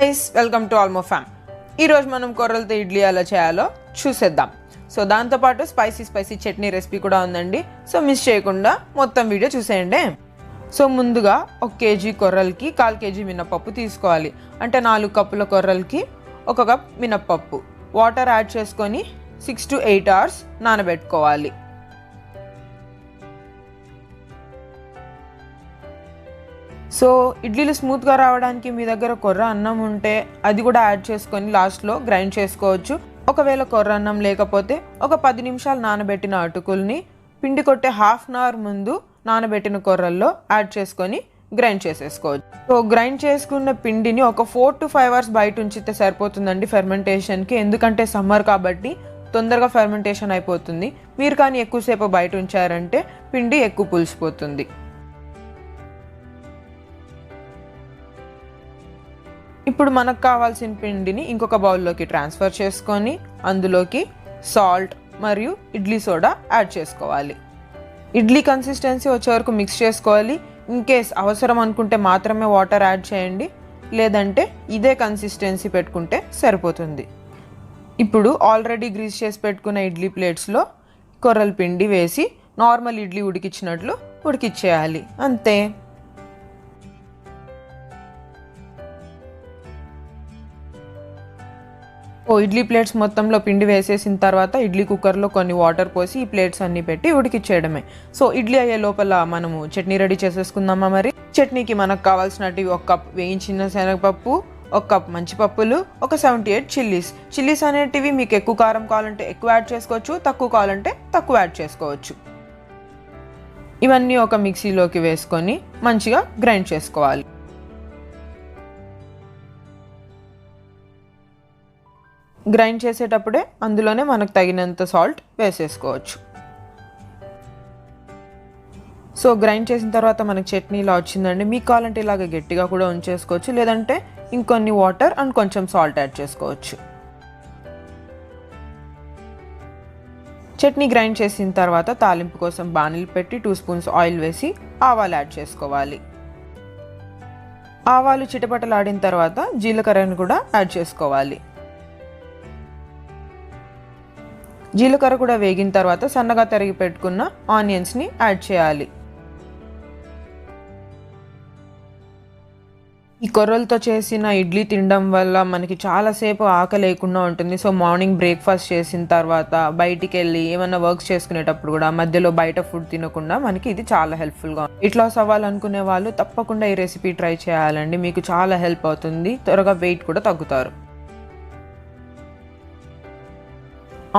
Guys welcome to ఆల్మో ఫ్యామ్. ఈరోజు మనం కొర్రలతో ఇడ్లీ ఎలా చేయాలో చూసేద్దాం. సో దాంతోపాటు స్పైసీ చట్నీ రెసిపీ కూడా ఉందండి. సో మిస్ చేయకుండా మొత్తం వీడియో చూసేయండి. సో ముందుగా 1 కేజీ కొర్రలకి 1/4 కేజీ మినపప్పు తీసుకోవాలి. అంటే 4 కప్పుల కొర్రలకి 1 కప్ మినపప్పు. వాటర్ యాడ్ చేసుకొని 6 to 8 అవర్స్ నానబెట్టుకోవాలి. సో ఇడ్లీలు స్మూత్గా రావడానికి మీ దగ్గర కొర్ర అన్నం ఉంటే అది కూడా యాడ్ చేసుకొని లాస్ట్లో గ్రైండ్ చేసుకోవచ్చు. ఒకవేళ కొర్ర అన్నం లేకపోతే ఒక 10 నిమిషాలు నానబెట్టిన అటుకుల్ని పిండి కొట్టే ½ అన్ అవర్ ముందు నానబెట్టిన కొర్రల్లో యాడ్ చేసుకొని గ్రైండ్ చేసేసుకోవచ్చు. సో గ్రైండ్ చేసుకున్న పిండిని ఒక 4 to 5 అవర్స్ బయట ఉంచితే సరిపోతుందండి ఫెర్మెంటేషన్కి. ఎందుకంటే సమ్మర్ కాబట్టి తొందరగా ఫెర్మెంటేషన్ అయిపోతుంది. మీరు కానీ ఎక్కువసేపు బయట ఉంచారంటే పిండి ఎక్కువ పులిసిపోతుంది. ఇప్పుడు మనకు కావాల్సిన పిండిని ఇంకొక బౌల్లోకి ట్రాన్స్ఫర్ చేసుకొని అందులోకి సాల్ట్ మరియు ఇడ్లీ సోడా యాడ్ చేసుకోవాలి. ఇడ్లీ కన్సిస్టెన్సీ వచ్చే వరకు మిక్స్ చేసుకోవాలి. ఇన్ కేస్ అవసరం అనుకుంటే మాత్రమే వాటర్ యాడ్ చేయండి, లేదంటే ఇదే కన్సిస్టెన్సీ పెట్టుకుంటే సరిపోతుంది. ఇప్పుడు ఆల్రెడీ గ్రీస్ చేసి పెట్టుకున్న ఇడ్లీ ప్లేట్స్లో కొర్రల పిండి వేసి నార్మల్ ఇడ్లీ ఉడికించినట్లు ఉడికిచ్చేయాలి, అంతే. ఇడ్లీ ప్లేట్స్ మొత్తంలో పిండి వేసేసిన తర్వాత ఇడ్లీ కుక్కర్లో కొన్ని వాటర్ పోసి ఈ ప్లేట్స్ అన్నీ పెట్టి ఉడికిచ్చేయడమే. సో ఇడ్లీ అయ్యే లోపల మనము చట్నీ రెడీ చేసేసుకుందామా. మరి చట్నీకి మనకు కావాల్సినవి 1 కప్ వేయించిన శనగపప్పు, 1 కప్ మంచిపప్పులు, ఒక 78 చిల్లీస్ అనేటివి మీకు ఎక్కువ కారం కావాలంటే ఎక్కువ యాడ్ చేసుకోవచ్చు, తక్కువ కావాలంటే తక్కువ యాడ్ చేసుకోవచ్చు. ఇవన్నీ ఒక మిక్సీలోకి వేసుకొని మంచిగా గ్రైండ్ చేసుకోవాలి. గ్రైండ్ చేసేటప్పుడే అందులోనే మనకు తగినంత సాల్ట్ వేసేసుకోవచ్చు. సో గ్రైండ్ చేసిన తర్వాత మనకు చట్నీ ఇలా వచ్చిందండి. మీకు కావాలంటే ఇలాగ గట్టిగా కూడా ఉంచేసుకోవచ్చు, లేదంటే ఇంకొన్ని వాటర్ అండ్ కొంచెం సాల్ట్ యాడ్ చేసుకోవచ్చు. చట్నీ గ్రైండ్ చేసిన తర్వాత తాలింపు కోసం బాణీలు పెట్టి 2 స్పూన్స్ ఆయిల్ వేసి ఆవాలు యాడ్ చేసుకోవాలి. ఆవాలు చిటపటలాడిన తర్వాత జీలకర్రను కూడా యాడ్ చేసుకోవాలి. జీలకర్ర కూడా వేగిన తర్వాత సన్నగా తరిగి పెట్టుకున్న ఆనియన్స్ని యాడ్ చేయాలి. ఈ కొర్రలతో చేసిన ఇడ్లీ తినడం వల్ల మనకి చాలాసేపు ఆకలి లేకుండా ఉంటుంది. సో మార్నింగ్ బ్రేక్ఫాస్ట్ చేసిన తర్వాత బయటికి వెళ్ళి ఏమైనా వర్క్స్ చేసుకునేటప్పుడు కూడా మధ్యలో బయట ఫుడ్ తినకుండా మనకి ఇది చాలా హెల్ప్ఫుల్గా ఉంది. వెయిట్ లాస్ అవ్వాలనుకునే వాళ్ళు తప్పకుండా ఈ రెసిపీ ట్రై చేయాలండి. మీకు చాలా హెల్ప్ అవుతుంది, త్వరగా వెయిట్ కూడా తగ్గుతారు.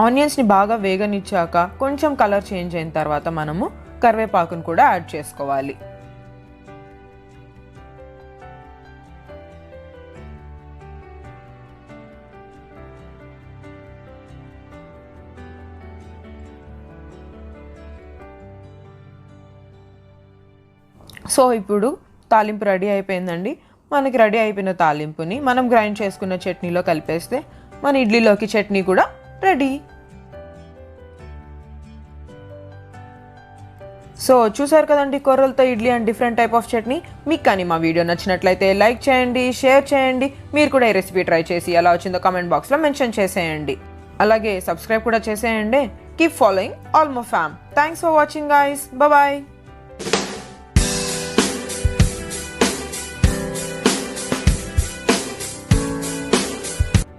ఆనియన్స్ని బాగా వేగనిచ్చాక కొంచెం కలర్ చేంజ్ అయిన తర్వాత మనము కరివేపాకును కూడా యాడ్ చేసుకోవాలి. సో ఇప్పుడు తాలింపు రెడీ అయిపోయిందండి. మనకి రెడీ అయిపోయిన తాలింపుని మనం గ్రైండ్ చేసుకున్న చట్నీలో కలిపేస్తే మన ఇడ్లీలోకి చట్నీ కూడా రెడీ. సో చూసారు కదండి కొర్రలతో idli and different type of chutney. మీకు కానీ మా వీడియో నచ్చినట్లయితే లైక్ చేయండి, షేర్ చేయండి. మీరు కూడా ఈ రెసిపీ ట్రై చేసి ఎలా వచ్చిందో కామెంట్ బాక్స్లో మెన్షన్ చేసేయండి. అలాగే సబ్స్క్రైబ్ కూడా చేసేయండి. Keep following Almo fam. Thanks for watching guys. Bye.